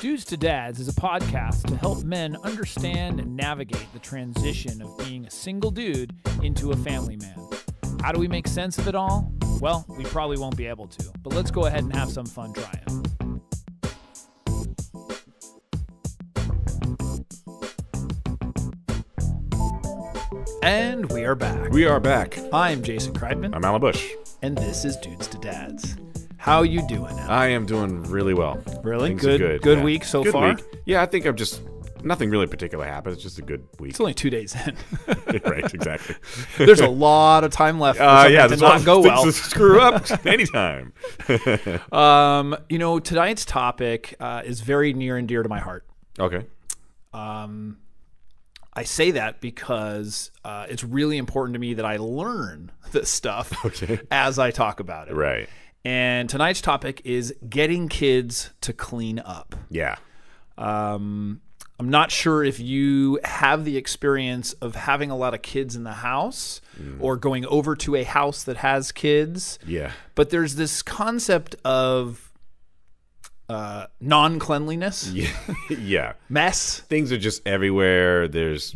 Dudes to Dads is a podcast to help men understand and navigate the transition of being a single dude into a family man. How do we make sense of it all? Well, we probably won't be able to, but let's go ahead and have some fun trying. And we are back. We are back. I'm Jason Kreitman. I'm Alan Bush. And this is Dudes to Dads. How are you doing, Alan? I am doing really well. Really? Things are good. Good Yeah. week so Good far? week. Yeah, I think nothing really particular happened. It's just a good week. It's only 2 days in. Right, exactly. There's a lot of time left for something to not go well. To screw up anytime. Tonight's topic is very near and dear to my heart. Okay. I say that because it's really important to me that I learn this stuff as I talk about it. Right. And tonight's topic is getting kids to clean up. Yeah. I'm not sure if you have the experience of having a lot of kids in the house or going over to a house that has kids. Yeah. But there's this concept of non-cleanliness. Yeah. Mess. Things are just everywhere. There's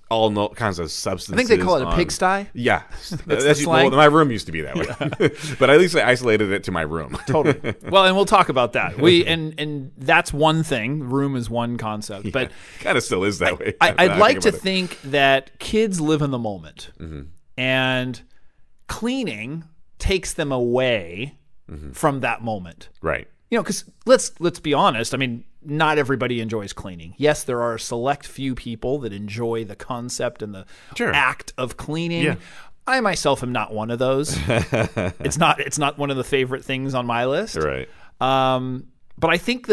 all kinds of substances. I think they call it a pigsty. Yeah. That's slang. My room used to be that way. But at least I isolated it to my room. Totally. Well, and we'll talk about that. And that's one thing. Room is one concept. Yeah, but kind of still is that way. I'd like to think that kids live in the moment. Mm-hmm. And cleaning takes them away from that moment. Right. You know, because let's be honest. I mean, not everybody enjoys cleaning. Yes, there are a select few people that enjoy the concept and the act of cleaning. Yeah. I myself am not one of those. It's not one of the favorite things on my list. Right. But I think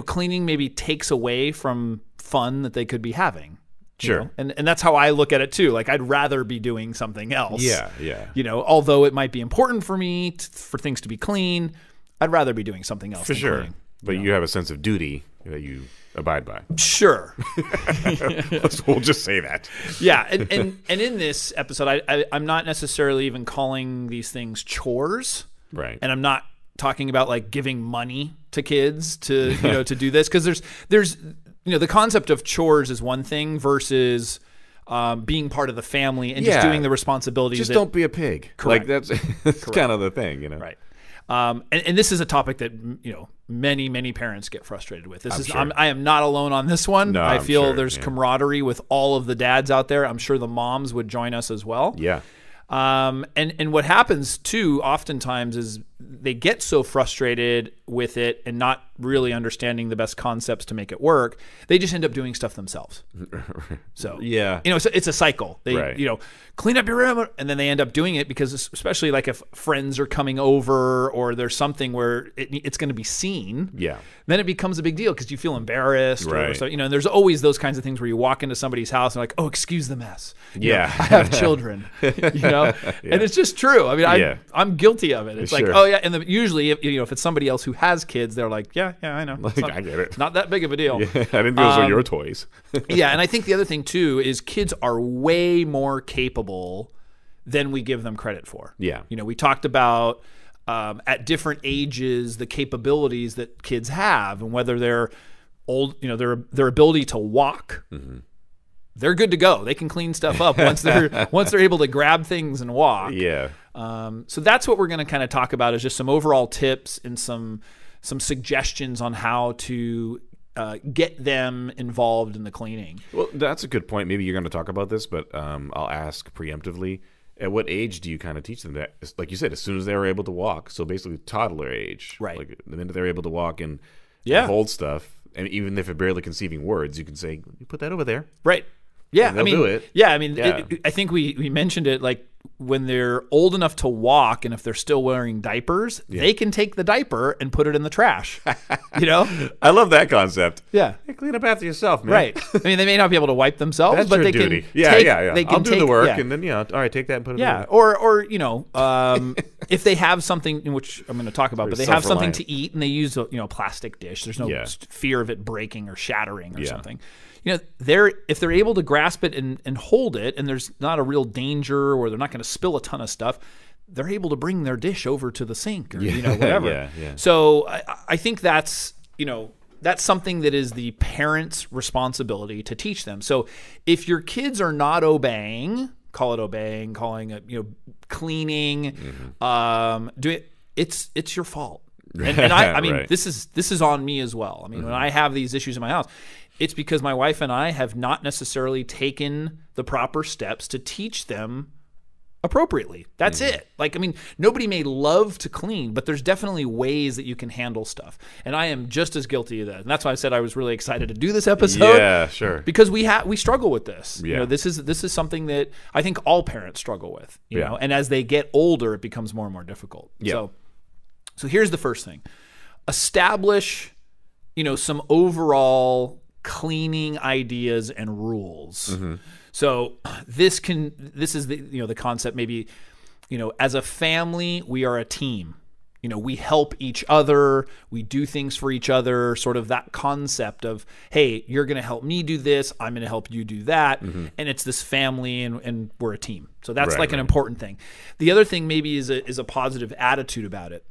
cleaning maybe takes away from fun that they could be having. Sure. And that's how I look at it too. Like, I'd rather be doing something else. Yeah. Although it might be important for me for things to be clean, I'd rather be doing something else. For sure. Cleaning, but you have a sense of duty that you abide by. Sure. We'll just say that. Yeah. And in this episode, I'm not necessarily even calling these things chores. Right. And I'm not talking about like giving money to kids to to do this, because there's the concept of chores is one thing versus being part of the family and just doing the responsibilities. Just don't be a pig. Correct. Like that's kind of the thing, Right. And this is a topic that many parents get frustrated with. I am not alone on this one. No, I feel sure, there's camaraderie with all of the dads out there. I'm sure the moms would join us as well. Yeah. And what happens too oftentimes is they get so frustrated with it and not really understanding the best concepts to make it work, they just end up doing stuff themselves. So it's a cycle. They clean up your room, and then they end up doing it because, especially like if friends are coming over or there's something where it's going to be seen. Yeah. Then it becomes a big deal because you feel embarrassed. Right. Or so, and there's always those kinds of things where you walk into somebody's house and like, oh, excuse the mess. Yeah. I have children. And it's just true. I mean, I'm guilty of it. It's like, oh yeah. And usually if it's somebody else who has kids, they're like, yeah, I know. I get it. Not that big of a deal. Yeah, I didn't know those were your toys. Yeah, and I think the other thing too is kids are way more capable than we give them credit for. Yeah. We talked about at different ages the capabilities that kids have, and whether they're old, their ability to walk. Mm-hmm. They're good to go. They can clean stuff up once they're able to grab things and walk. Yeah. So that's what we're going to kind of talk about, is just some overall tips and some suggestions on how to get them involved in the cleaning. Well, that's a good point. Maybe you're going to talk about this, but I'll ask preemptively. At what age do you kind of teach them that? Like you said, as soon as they were able to walk, so basically toddler age. Right. Like the minute they're able to walk and hold stuff, and even if they're barely conceiving words, you can say, "You put that over there." Right. Yeah, they'll do it. Yeah, I think we mentioned it, like when they're old enough to walk, and if they're still wearing diapers, they can take the diaper and put it in the trash. I love that concept. Yeah, hey, clean up after yourself, man. Right. I mean, they may not be able to wipe themselves, that's but your they duty. can. They can do the work, and then all right, take that and put it. Yeah, or if they have something, which I'm going to talk about, but they have something to eat and they use a plastic dish. There's no fear of it breaking or shattering or something. If they're able to grasp it and hold it, and there's not a real danger, or they're not going to spill a ton of stuff, they're able to bring their dish over to the sink or whatever. So I think that's that's something that is the parent's responsibility to teach them. So if your kids are not obeying, calling it, cleaning, it's your fault. And I mean, right. this is on me as well. I mean, when I have these issues in my house, it's because my wife and I have not necessarily taken the proper steps to teach them appropriately. That's it. Like, I mean, nobody may love to clean, but there's definitely ways that you can handle stuff. And I am just as guilty of that. And that's why I said I was really excited to do this episode. Yeah, sure. Because we struggle with this. Yeah. This is something that I think all parents struggle with. You know, and as they get older, it becomes more and more difficult. Yeah. So here's the first thing. Establish, some overall cleaning ideas and rules. So this is the concept, maybe, as a family, we are a team. We help each other, we do things for each other, sort of that concept of, hey, you're going to help me do this, I'm going to help you do that. And it's this family and we're a team. So that's an important thing. The other thing maybe is a positive attitude about it.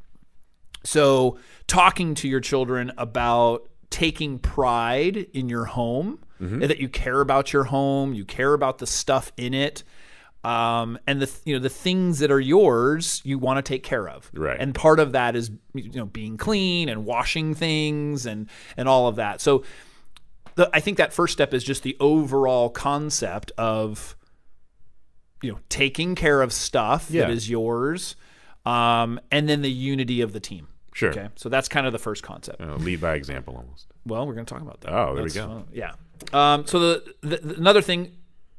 So talking to your children about taking pride in your home, and that you care about your home, you care about the stuff in it, and the things that are yours, you want to take care of. Right. And part of that is being clean and washing things and all of that. So I think that first step is just the overall concept of taking care of stuff that is yours, and then the unity of the team. Sure. Okay. So that's kind of the first concept. Lead by example almost. Well, we're going to talk about that. Oh, there we go. Yeah. So another thing,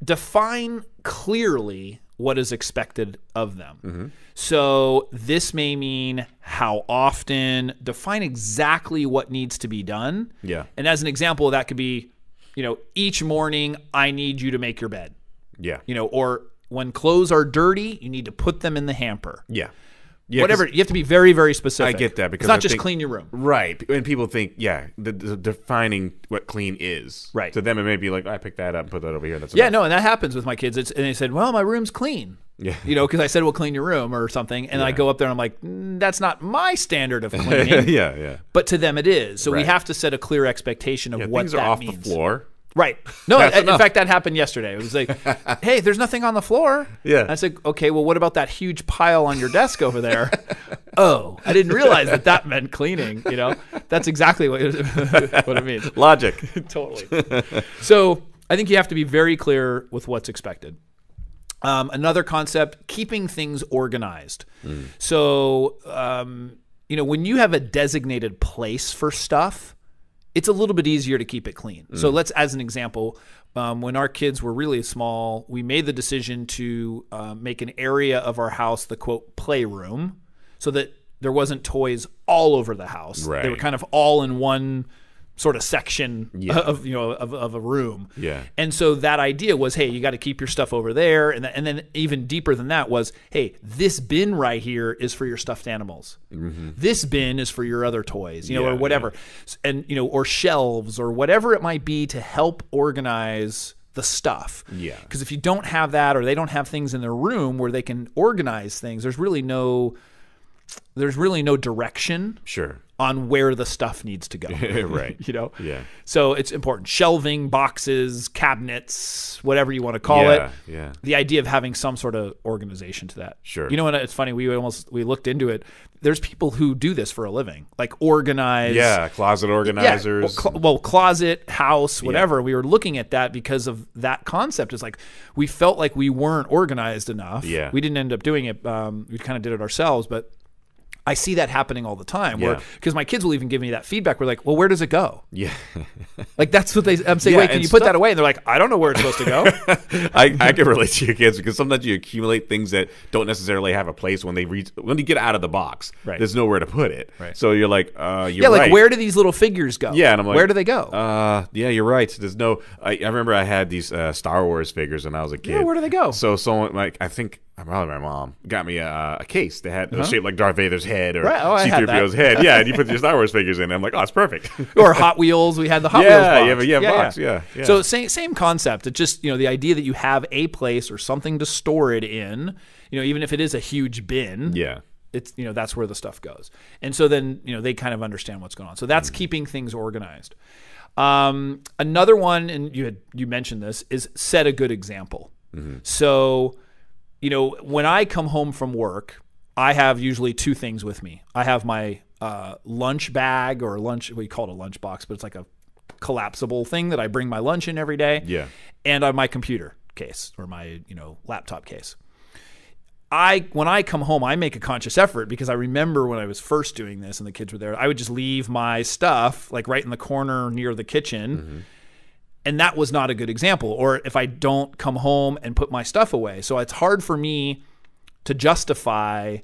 define clearly what is expected of them. So this may mean how often, define exactly what needs to be done. Yeah. And as an example, that could be, each morning I need you to make your bed. Yeah. Or when clothes are dirty, you need to put them in the hamper. Yeah. Whatever, you have to be very, very specific. I get that, because it's not just clean your room, right? And people think, the defining what clean is, right? To them, it may be like, I picked that up and put that over here. That's enough. No, and that happens with my kids. And they said, "Well, my room's clean." Yeah, because I said, "Well, clean your room" or something, and I go up there and I'm like, "That's not my standard of cleaning." yeah. But to them, it is. So we have to set a clear expectation of what things that are off means. The floor. Right. No, in fact, that happened yesterday. It was like, hey, there's nothing on the floor. Yeah. And I said, okay, well, what about that huge pile on your desk over there? Oh, I didn't realize that meant cleaning. That's exactly what it means. Logic. Totally. So I think you have to be very clear with what's expected. Another concept, keeping things organized. So, when you have a designated place for stuff, it's a little bit easier to keep it clean. So let's, as an example, when our kids were really small, we made the decision to make an area of our house the, quote, playroom, so that there wasn't toys all over the house. Right. They were kind of all in one sort of section of a room. Yeah. And so that idea was, hey, you got to keep your stuff over there. And then even deeper than that was, hey, this bin right here is for your stuffed animals. This bin is for your other toys, or whatever. And, or shelves or whatever it might be to help organize the stuff. Yeah. Because if you don't have that, or they don't have things in their room where they can organize things, there's really no direction. Sure. On where the stuff needs to go. Right. Yeah. So it's important. Shelving, boxes, cabinets, whatever you want to call it. Yeah. The idea of having some sort of organization to that. Sure. What? It's funny. We looked into it. There's people who do this for a living, like organize. Yeah. Closet organizers. Yeah. Closet, house, whatever. Yeah. We were looking at that because of that concept. It's like we felt like we weren't organized enough. Yeah. We didn't end up doing it. We kind of did it ourselves, but I see that happening all the time. Because my kids will even give me that feedback. We're like, well, where does it go? Yeah. Like that's what I'm saying. Wait, can you put that away? And they're like, I don't know where it's supposed to go. I can relate to your kids, because sometimes you accumulate things that don't necessarily have a place when you get out of the box. Right. There's nowhere to put it. Right. So you're like, you're right. Like where do these little figures go? Yeah, and I'm like, where do they go? Yeah, you're right. There's no. I remember I had these Star Wars figures when I was a kid. Yeah, where do they go? So someone I think. Probably my mom got me a case that had shaped like Darth Vader's head or C-3PO's head. Yeah, and you put your Star Wars figures in. And I'm like, oh, it's perfect. Or Hot Wheels. We had the Hot Wheels box. Box. Yeah. So same concept. It's just the idea that you have a place or something to store it in. Even if it is a huge bin. Yeah. it's, that's where the stuff goes. And so then, they kind of understand what's going on. So that's keeping things organized. Another one, and you mentioned this, is set a good example. So, when I come home from work, I have usually two things with me. I have my lunch bag or we call it a lunch box, but it's like a collapsible thing that I bring my lunch in every day. Yeah. And on my computer case or my, laptop case. When I come home, I make a conscious effort because I remember when I was first doing this and the kids were there, I would just leave my stuff like right in the corner near the kitchen. And that was not a good example. Or if I don't come home and put my stuff away. So it's hard for me to justify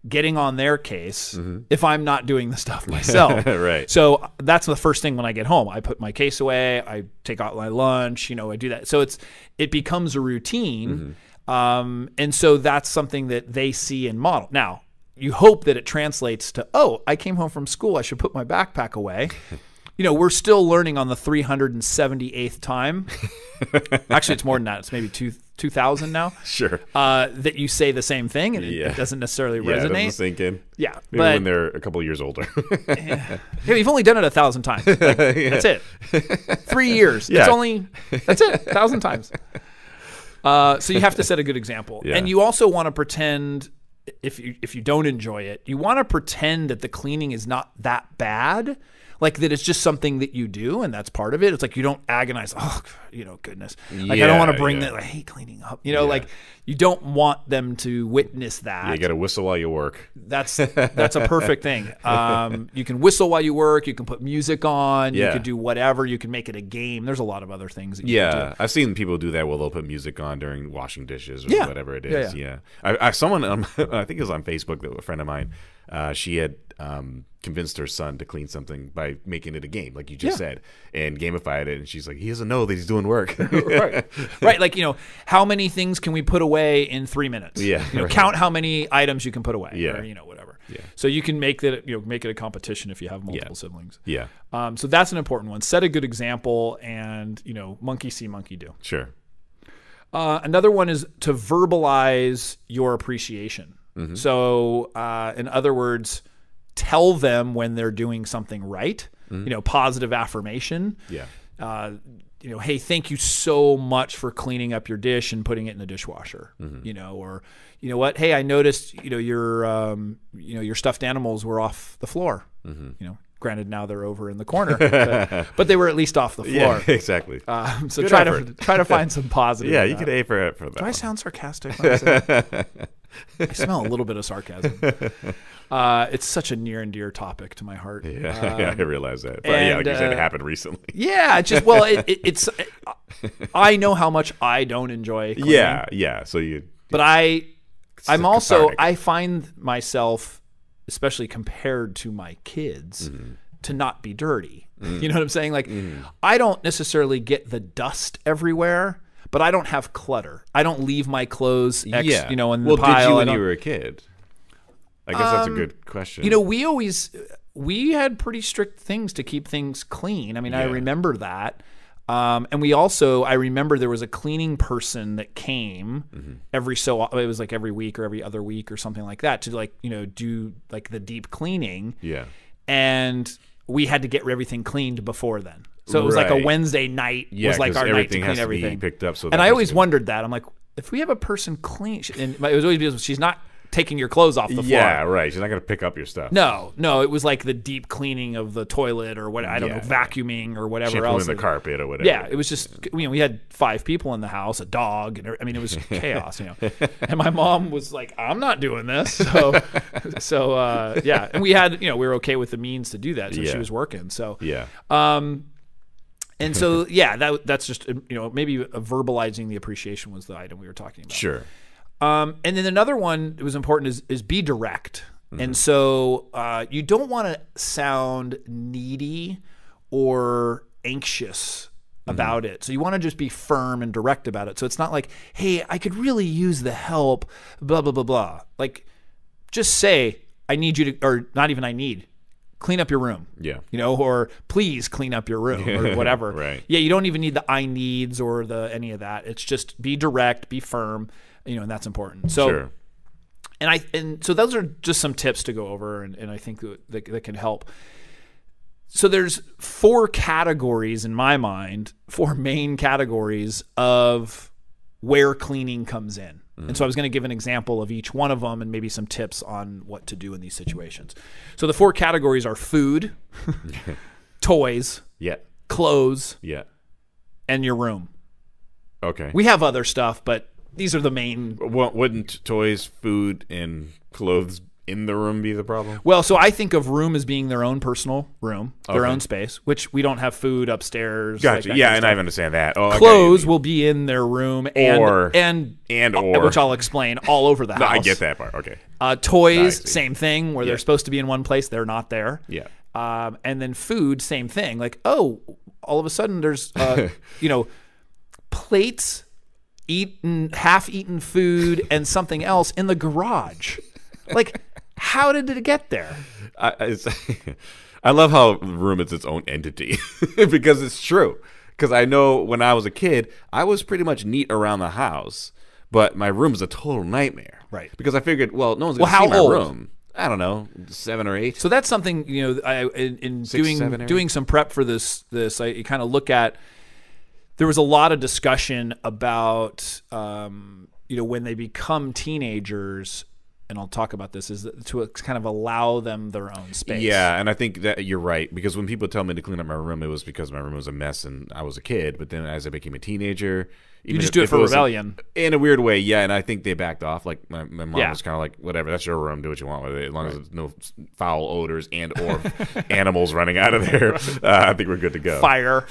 getting on their case if I'm not doing the stuff myself. Right. So that's the first thing when I get home. I put my case away. I take out my lunch. I do that. So it becomes a routine. And so that's something that they see and model. Now, you hope that it translates to, oh, I came home from school. I should put my backpack away. We're still learning on the 378th time. Actually, it's more than that. It's maybe 2,000 now. Sure. That you say the same thing and it doesn't necessarily resonate. Yeah, it doesn't sink in. Yeah. Maybe when they're a couple of years older. Yeah, you've only done it 1,000 times. That's it. 3 years. Yeah. That's it. 1,000 times. So you have to set a good example. Yeah. And you also want to pretend, if you don't enjoy it, you want to pretend that the cleaning is not that bad. Like that it's just something that you do and that's part of it. It's like you don't agonize, goodness. Like I don't want to bring that, I hate cleaning up. Like you don't want them to witness that. Yeah, you got to whistle while you work. That's a perfect thing. You can whistle while you work. You can put music on. You can do whatever. You can make it a game. There's a lot of other things that you can do. I've seen people do that where they'll put music on during washing dishes or whatever it is. Yeah. I someone, I think it was on Facebook, that a friend of mine, she had convinced her son to clean something by making it a game, like you just said, and gamified it. And she's like, he doesn't know that he's doing work. Right. Like, how many things can we put away in 3 minutes? Yeah. Count how many items you can put away. Yeah. Or, whatever. Yeah. So you can make that, make it a competition if you have multiple siblings. Yeah. So that's an important one. Set a good example and, monkey see, monkey do. Sure. Another one is to verbalize your appreciation. So, in other words, tell them when they're doing something right, positive affirmation. Yeah. Hey, thank you so much for cleaning up your dish and putting it in the dishwasher, or, what? Hey, I noticed, your stuffed animals were off the floor, granted now they're over in the corner, but they were at least off the floor. Yeah, exactly. So try to find some positive. Yeah, you could A for that. Do I sound sarcastic? I smell a little bit of sarcasm. It's such a near and dear topic to my heart. Yeah, I realize that. But like you said, it happened recently. Yeah, it's. I know how much I don't enjoy cleaning. Yeah. So but I'm also cathartic. I find myself, especially compared to my kids, to not be dirty. You know what I'm saying? Like, I don't necessarily get the dust everywhere. But I don't have clutter. I don't leave my clothes, in the pile. Did you when you were a kid? I guess that's a good question. We had pretty strict things to keep things clean. I mean, I remember that. And I remember there was a cleaning person that came it was like every week or every other week or something like that to do like the deep cleaning. Yeah. And we had to get everything cleaned before then. So it was like a Wednesday night was like our night to clean everything. Picked up, and I always wondered that. I'm like, if we have a person clean, and it was always because she's not taking your clothes off the floor. Yeah, right. She's not going to pick up your stuff. No, it was like the deep cleaning of the toilet or what I don't know, vacuuming or whatever else. Shampooing the carpet or whatever. Yeah, it was just we had 5 people in the house, a dog, and it was chaos, And my mom was like, "I'm not doing this." So and we had we were okay with the means to do that, so she was working. So and so that's just maybe verbalizing the appreciation was the item we were talking about. Sure. And then another one that was important is be direct. And so you don't want to sound needy or anxious about it. So you want to just be firm and direct about it. So it's not like, hey, I could really use the help, blah, blah, blah, blah. Like, just say, I need you to, or not even I need, clean up your room. Yeah. Or please clean up your room or whatever. Right. Yeah, you don't even need the I needs or any of that. It's just be direct, be firm, and that's important. So, sure. And so those are just some tips to go over, and I think that can help. So there's 4 categories in my mind, 4 main categories of where cleaning comes in. And so I was going to give an example of each one of them and maybe some tips on what to do in these situations. So the 4 categories are food, toys, clothes, and your room. Okay. We have other stuff, but these are the main. Wouldn't toys, food, and clothes in the room be the problem? Well, so I think of room as being their own personal room, their own space, which we don't have food upstairs. Gotcha. Like yeah, and I understand that. Oh, clothes will be in their room or which I'll explain, all over the house. No, I get that part. Okay. Toys, same thing, where they're supposed to be in one place, they're not there. Yeah. And then food, same thing. Like, all of a sudden there's, plates, half-eaten food, and something else in the garage. Like, how did it get there? I love how room is its own entity because it's true. Because I know when I was a kid, I was pretty much neat around the house, but my room is a total nightmare. Right. Because I figured, no one's going to see my room. I don't know, 7 or 8. So that's something, in 6, doing some prep for this I kind of look at. There was a lot of discussion about, when they become teenagers. And I'll talk about this, is to kind of allow them their own space. Yeah, and I think that you're right, because when people tell me to clean up my room, it was because my room was a mess and I was a kid. But then as I became a teenager, you just do it for rebellion. In a weird way, yeah, and I think they backed off. Like my mom was kind of like, whatever, that's your room, do what you want with it, as long as there's no foul odors and or animals running out of there. I think we're good to go. Fire,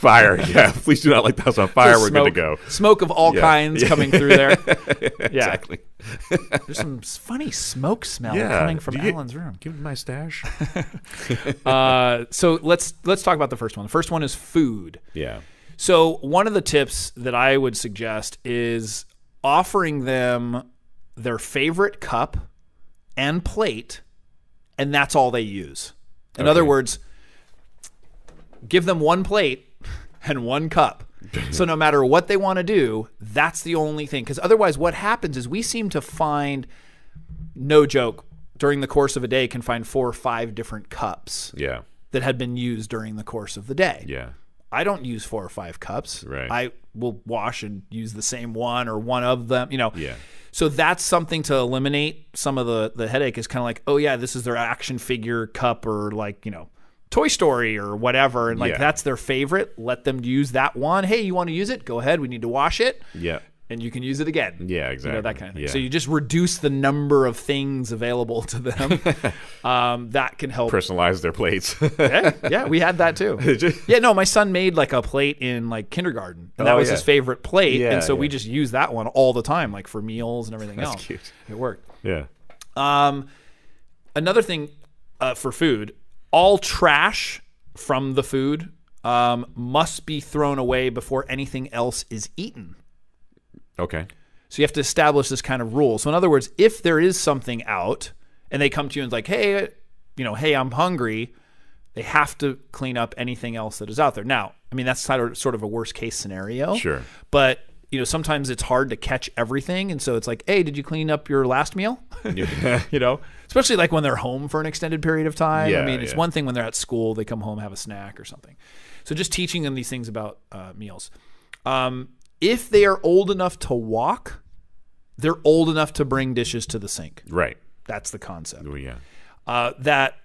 yeah. Please do not light the house on fire. We're good to go. Smoke of all kinds coming through there. Yeah, exactly. There's some funny smoke smell coming from Alan's room. Give me my stash. So let's talk about the first one. The first one is food. Yeah. So one of the tips that I would suggest is offering them their favorite cup and plate, and that's all they use. In other words, give them one plate and one cup. So no matter what they want to do, that's the only thing. Because otherwise what happens is we seem to find, no joke, during the course of a day can find 4 or 5 different cups that had been used during the course of the day. Yeah. I don't use 4 or 5 cups. Right. I will wash and use the same one or one of them, Yeah. So that's something to eliminate some of the headache, is kind of like, oh yeah, this is their action figure cup, or like, Toy Story or whatever. And that's their favorite. Let them use that one. Hey, you want to use it? Go ahead. We need to wash it. Yeah. And you can use it again. Yeah, exactly. That kind of thing. Yeah. So you just reduce the number of things available to them. That can help. Personalize their plates. yeah, we had that too. Yeah, no, my son made like a plate in like kindergarten, and that was his favorite plate. And so we just used that one all the time, like for meals and everything else. That's cute. It worked. Yeah. Another thing for food, all trash from the food must be thrown away before anything else is eaten. Okay. So you have to establish this kind of rule. So in other words, if there is something out and they come to you and like, hey, I'm hungry, they have to clean up anything else that is out there. Now, I mean, that's sort of a worst case scenario. Sure. But, sometimes it's hard to catch everything. And so it's like, hey, did you clean up your last meal? Especially like when they're home for an extended period of time. Yeah, I mean, it's one thing when they're at school, they come home, have a snack or something. So just teaching them these things about meals. If they are old enough to walk, they're old enough to bring dishes to the sink. Right. That's the concept. Oh, yeah. That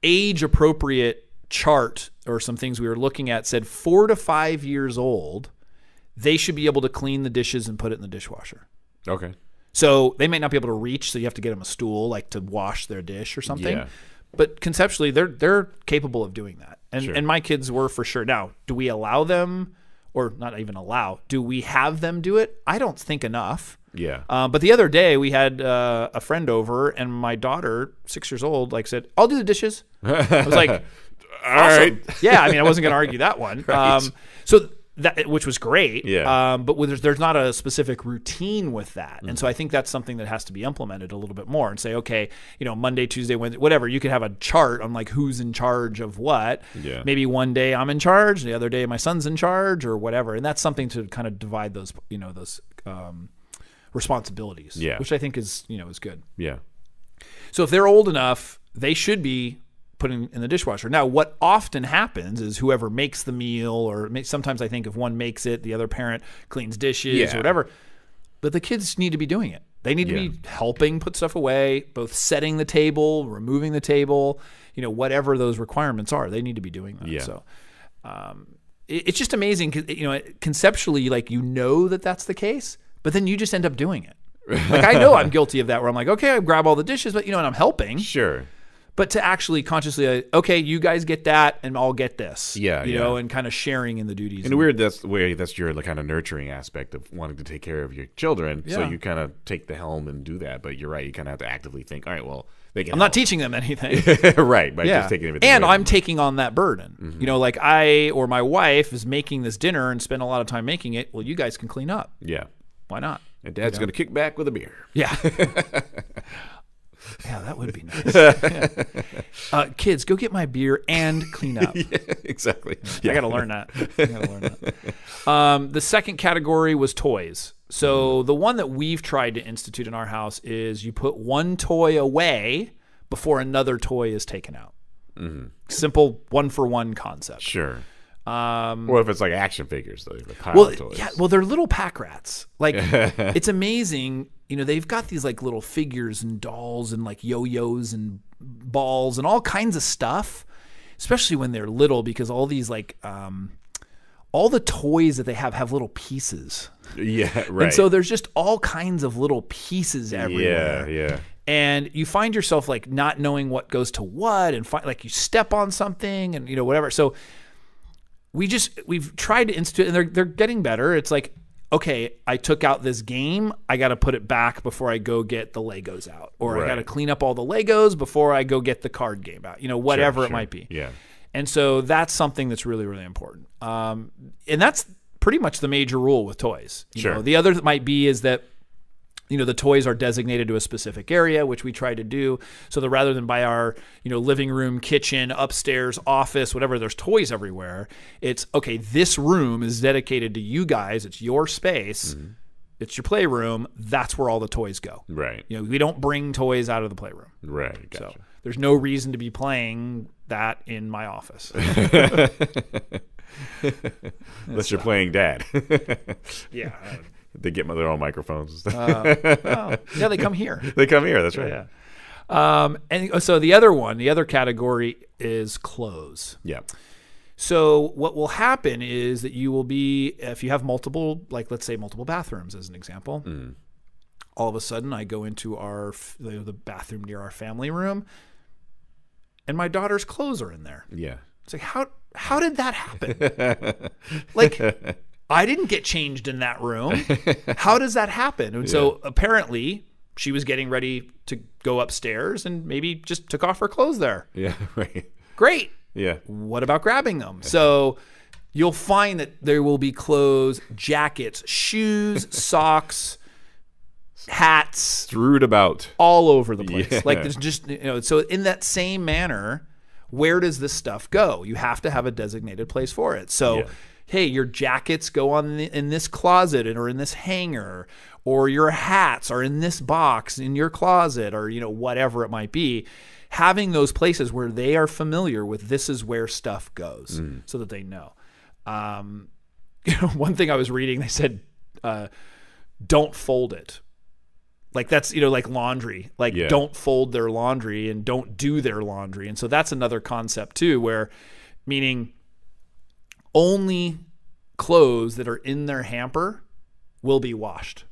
age-appropriate chart or some things we were looking at said 4 to 5 years old, they should be able to clean the dishes and put it in the dishwasher. Okay. So they might not be able to reach, so you have to get them a stool like to wash their dish or something. Yeah. But conceptually, they're capable of doing that. And, Sure. and my kids were for sure. Now, do we allow them... or not even allow, do we have them do it? I don't think enough. Yeah. But the other day we had a friend over, and my daughter, 6 years old, said, I'll do the dishes. I was like, all awesome. right. Yeah, I mean, I wasn't going to argue that one. Right. Which was great. Yeah. But there's not a specific routine with that. And so I think that's something that has to be implemented a little bit more, and say, okay, Monday, Tuesday, Wednesday, whatever, you could have a chart on like who's in charge of what. Yeah. Maybe one day I'm in charge, the other day my son's in charge or whatever. And that's something to kind of divide those, those responsibilities, Yeah. which I think is, is good. Yeah. So if they're old enough, they should be putting in the dishwasher. Now, what often happens is whoever makes the meal, or sometimes I think if one makes it, the other parent cleans dishes or whatever. But the kids need to be doing it. They need to be helping put stuff away, both setting the table, removing the table, whatever those requirements are. They need to be doing that. Yeah. So it's just amazing, conceptually, like, that that's the case, but then you just end up doing it. Like, I know I'm guilty of that, where I'm like, okay, I grab all the dishes, but, and I'm helping. Sure. But to actually consciously, okay, you guys get that, and I'll get this. Yeah, and kind of sharing in the duties. And weird, that's your kind of nurturing aspect of wanting to take care of your children. Yeah. So you kind of take the helm and do that. But you're right, you kind of have to actively think, all right, well, they can I'm not teaching them anything. Right, by just taking everything. And I'm taking on that burden. Mm-hmm. Like I or my wife is making this dinner and spend a lot of time making it. Well, you guys can clean up. Yeah. Why not? And Dad's going to kick back with a beer. Yeah. Yeah, that would be nice. Yeah. Kids, go get my beer and clean up. Yeah, exactly. Yeah. I got to learn that. The second category was toys. So the one that we've tried to institute in our house is you put one toy away before another toy is taken out. Mm-hmm. Simple one-for-one concept. Sure. Or if it's like action figures, though, like pile of toys. Yeah, well, they're little pack rats. Like, it's amazing. They've got these like little figures and dolls and like yo-yos and balls and all kinds of stuff, especially when they're little, because all these like all the toys that they have little pieces. Yeah, right. And so there's just all kinds of little pieces everywhere. Yeah. And you find yourself like not knowing what goes to what, and like you step on something and whatever. So we've tried to institute, and they're getting better. It's like, okay, I took out this game, I got to put it back before I go get the Legos out, or I got to clean up all the Legos before I go get the card game out. Whatever it might be. Yeah. And so that's something that's really, really important. And that's pretty much the major rule with toys. The other that might be is that the toys are designated to a specific area, which we try to do, so that rather than by our, living room, kitchen, upstairs, office, whatever, there's toys everywhere. It's, okay, this room is dedicated to you guys. It's your space. Mm-hmm. It's your playroom. That's where all the toys go. Right. We don't bring toys out of the playroom. Right. Gotcha. So there's no reason to be playing that in my office. Unless you're playing Dad. Yeah. They get their own microphones and stuff. Yeah, they come here. They come here. That's right. Yeah. And so the other category is clothes. Yeah. So what will happen is that you will be, if you have multiple, like let's say multiple bathrooms as an example, all of a sudden I go into the bathroom near our family room, and my daughter's clothes are in there. Yeah. It's like, how did that happen? Like, I didn't get changed in that room. How does that happen? And so apparently she was getting ready to go upstairs and maybe just took off her clothes there. Yeah, right. Great. Yeah. What about grabbing them? So you'll find that there will be clothes, jackets, shoes, socks, hats. Strewed about. All over the place. Yeah. Like there's just, so in that same manner, where does this stuff go? You have to have a designated place for it. So hey, your jackets go on in this closet or in this hanger, or your hats are in this box in your closet, or whatever it might be. Having those places where they are familiar with this is where stuff goes, so that they know. One thing I was reading, they said, don't fold it. Like that's, like laundry, like don't fold their laundry and don't do their laundry. And so that's another concept too, where meaning only clothes that are in their hamper will be washed.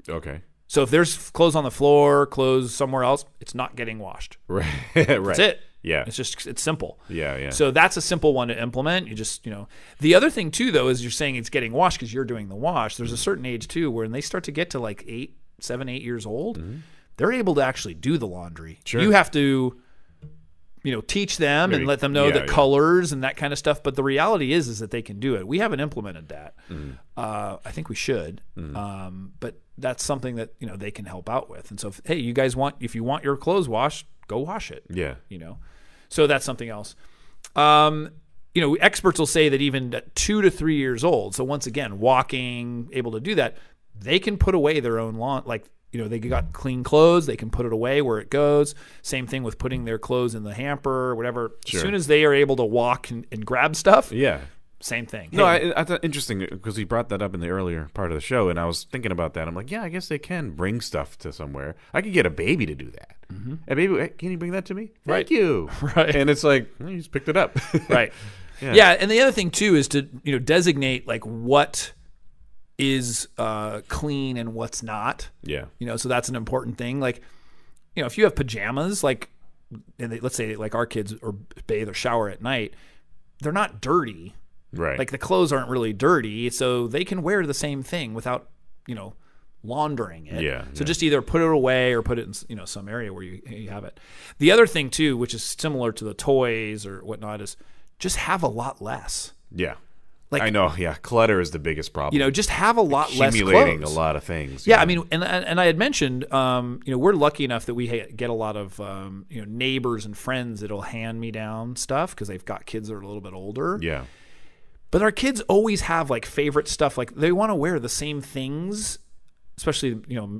Okay. So if there's clothes on the floor, clothes somewhere else, it's not getting washed. Right. Right. That's it. Yeah. It's simple. Yeah. So that's a simple one to implement. You just, the other thing too, though, is you're saying it's getting washed because you're doing the wash. There's a certain age too, where when they start to get to like 7, 8 years old, they're able to actually do the laundry. Sure. You have to, teach them and let them know the colors and that kind of stuff. But the reality is that they can do it. We haven't implemented that. I think we should. But that's something that, they can help out with. And so, hey, you guys if you want your clothes washed, go wash it. Yeah. So that's something else. Experts will say that even at 2 to 3 years old, so once again, walking, able to do that, they can put away their own they got clean clothes, they can put it away where it goes. Same thing with putting their clothes in the hamper or whatever. Sure. As soon as they are able to walk and grab stuff, same thing. No, I thought interesting because he brought that up in the earlier part of the show, and I was thinking about that. I'm like, yeah, I guess they can bring stuff to somewhere. I could get a baby to do that. Mm-hmm. A baby, hey, can you bring that to me? Thank you. Right. And it's like, well, you just picked it up. Right. Yeah. And the other thing too is to designate like what is clean and what's not. Yeah. So that's an important thing. Like, if you have pajamas, like, and let's say like our kids or bathe or shower at night, they're not dirty. Right. Like the clothes aren't really dirty, so they can wear the same thing without, laundering it. Yeah. So just either put it away or put it in, some area where you have it. The other thing too, which is similar to the toys or whatnot, is just have a lot less. Yeah. Like, I know, yeah. Clutter is the biggest problem. Just have a lot less clothes. Accumulating a lot of things. Yeah, I mean, and I had mentioned, we're lucky enough that we get a lot of, neighbors and friends that'll hand me down stuff because they've got kids that are a little bit older. Yeah. But our kids always have like favorite stuff. Like they want to wear the same things, especially,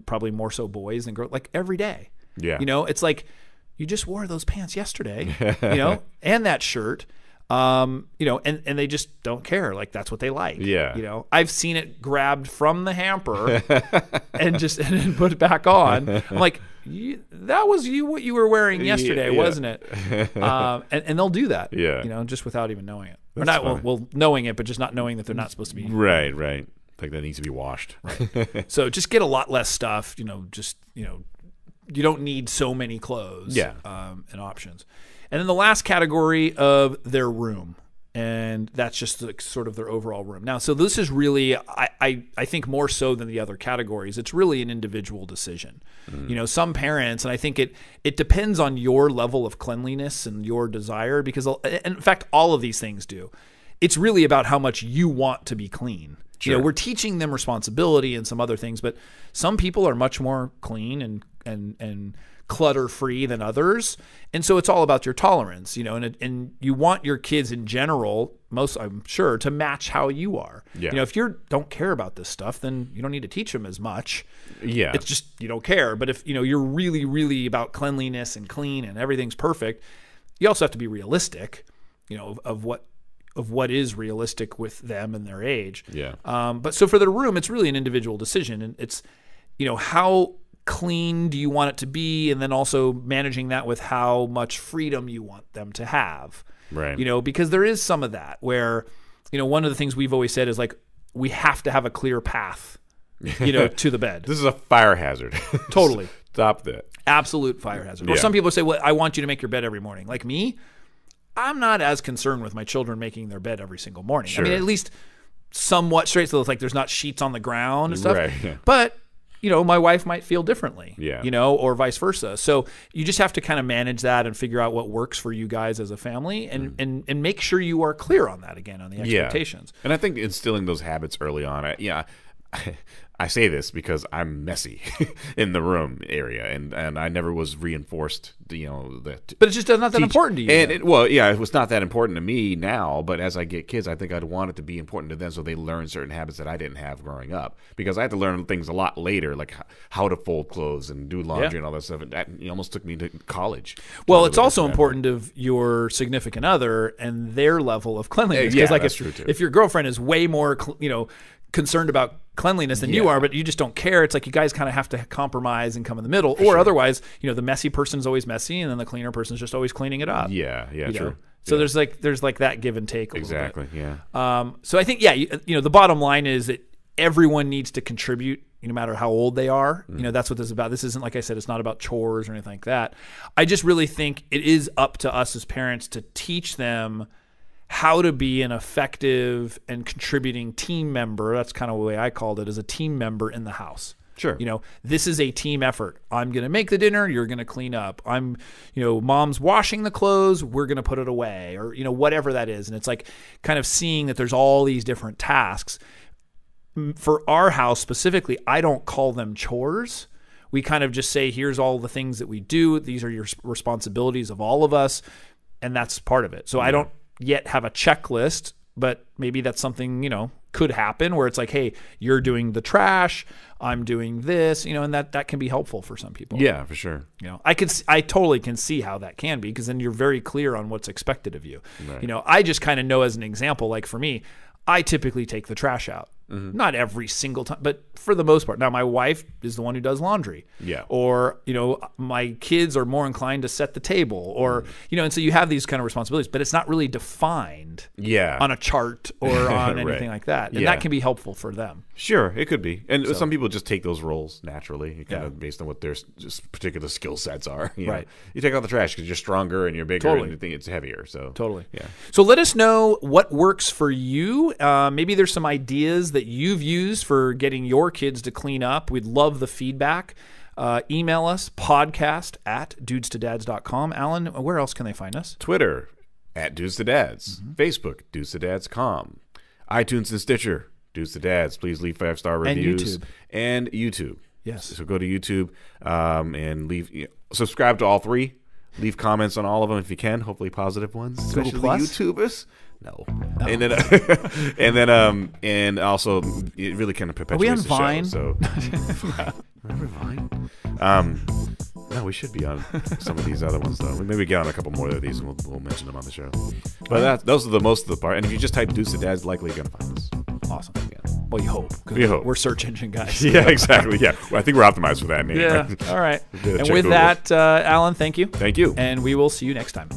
probably more so boys than girls, like every day. Yeah. It's like you just wore those pants yesterday, and that shirt. And they just don't care. Like that's what they like. Yeah. I've seen it grabbed from the hamper and put it back on. I'm like, that was what you were wearing yesterday, wasn't it? And they'll do that. Yeah. Just without even knowing it. That's or not well knowing it, but just not knowing that they're not supposed to be. Right. Like that needs to be washed. Right. So just get a lot less stuff. You don't need so many clothes. Yeah. And options. And then the last category of their room, and that's just sort of their overall room. Now, so this is really, I think more so than the other categories, it's really an individual decision. Some parents, and I think it depends on your level of cleanliness and your desire, because in fact, all of these things do. It's really about how much you want to be clean. Sure. We're teaching them responsibility and some other things, but some people are much more clean and clutter-free than others. And so it's all about your tolerance, and you want your kids in general, I'm sure, to match how you are. Yeah. If you don't care about this stuff, then you don't need to teach them as much. Yeah. It's just you don't care. But if, you're really, really about cleanliness and clean and everything's perfect, you also have to be realistic, of what is realistic with them and their age. Yeah. But so for their room, it's really an individual decision. And it's, how clean do you want it to be, and then also managing that with how much freedom you want them to have. Right. Because there is some of that where, one of the things we've always said is like we have to have a clear path, to the bed. This is a fire hazard. Totally. Stop that. Absolute fire hazard. Yeah. Or some people say, well, I want you to make your bed every morning. Like me, I'm not as concerned with my children making their bed every single morning. Sure. I mean, at least somewhat straight, so it's like there's not sheets on the ground and stuff. Right. But my wife might feel differently, yeah. Or vice versa. So you just have to kind of manage that and figure out what works for you guys as a family and make sure you are clear on that again, on the expectations. Yeah. And I think instilling those habits early on, I say this because I'm messy in the room area, and I never was reinforced, that. But it's just not that important to you. And it was not that important to me now, but as I get kids, I think I'd want it to be important to them so they learn certain habits that I didn't have growing up. Because I had to learn things a lot later, like how to fold clothes and do laundry and all that stuff. And that almost took me to college. Well, it's also important of your significant other and their level of cleanliness. Yeah, that's true too. If your girlfriend is way more, concerned about cleanliness than you are, but you just don't care. It's like you guys kind of have to compromise and come in the middle, or otherwise, the messy person's always messy, and then the cleaner person's just always cleaning it up. Yeah, true. So there's like that give and take. Exactly. Yeah. So I think the bottom line is that everyone needs to contribute, no matter how old they are. That's what this is about. This isn't, like I said, it's not about chores or anything like that. I just really think it is up to us as parents to teach them how to be an effective and contributing team member. That's kind of the way I called it, as a team member in the house. Sure. This is a team effort. I'm going to make the dinner. You're going to clean up. Mom's washing the clothes. We're going to put it away, or, whatever that is. And it's like kind of seeing that there's all these different tasks. For our house specifically, I don't call them chores. We kind of just say, here's all the things that we do. These are your responsibilities of all of us. And that's part of it. So I don't yet have a checklist, but maybe that's something, could happen where it's like, hey, you're doing the trash, I'm doing this, and that can be helpful for some people. Yeah, for sure. I totally can see how that can be, because then you're very clear on what's expected of you. Right. I just kind of know, as an example, like for me, I typically take the trash out. Not every single time, but for the most part. Now, my wife is the one who does laundry. Yeah. Or, my kids are more inclined to set the table, or, and so you have these kind of responsibilities, but it's not really defined on a chart or on anything like that. And that can be helpful for them. Sure, it could be. And some people just take those roles naturally, kind of based on what their just particular skill sets are. Right. You take out the trash because you're stronger and you're bigger and you think it's heavier. So totally. Yeah. So let us know what works for you. Maybe there's some ideas that you've used for getting your kids to clean up. We'd love the feedback. Email us, podcast@dudestodads.com. Alan, where else can they find us? Twitter, @dudestodads. Facebook, dudestodads.com. iTunes and Stitcher, Dudes to Dads. Please leave 5-star reviews. And YouTube. Yes. So go to YouTube and subscribe to all 3. Leave comments on all of them if you can. Hopefully positive ones, especially the YouTubers. No. And then and also it really kind of perpetuates the Vine? show. So remember Vine? No, we should be on some of these other ones though. Maybe get on a couple more of these and we'll mention them on the show. But those are the most of the part. And if you just type Dudes to Dads, likely you're gonna find us. Awesome. Yeah. Well, you hope. We're search engine guys. Yeah, exactly. Yeah. Well, I think we're optimized for that name. Yeah. Right? All right. And with that, Alan, thank you. Thank you. And we will see you next time.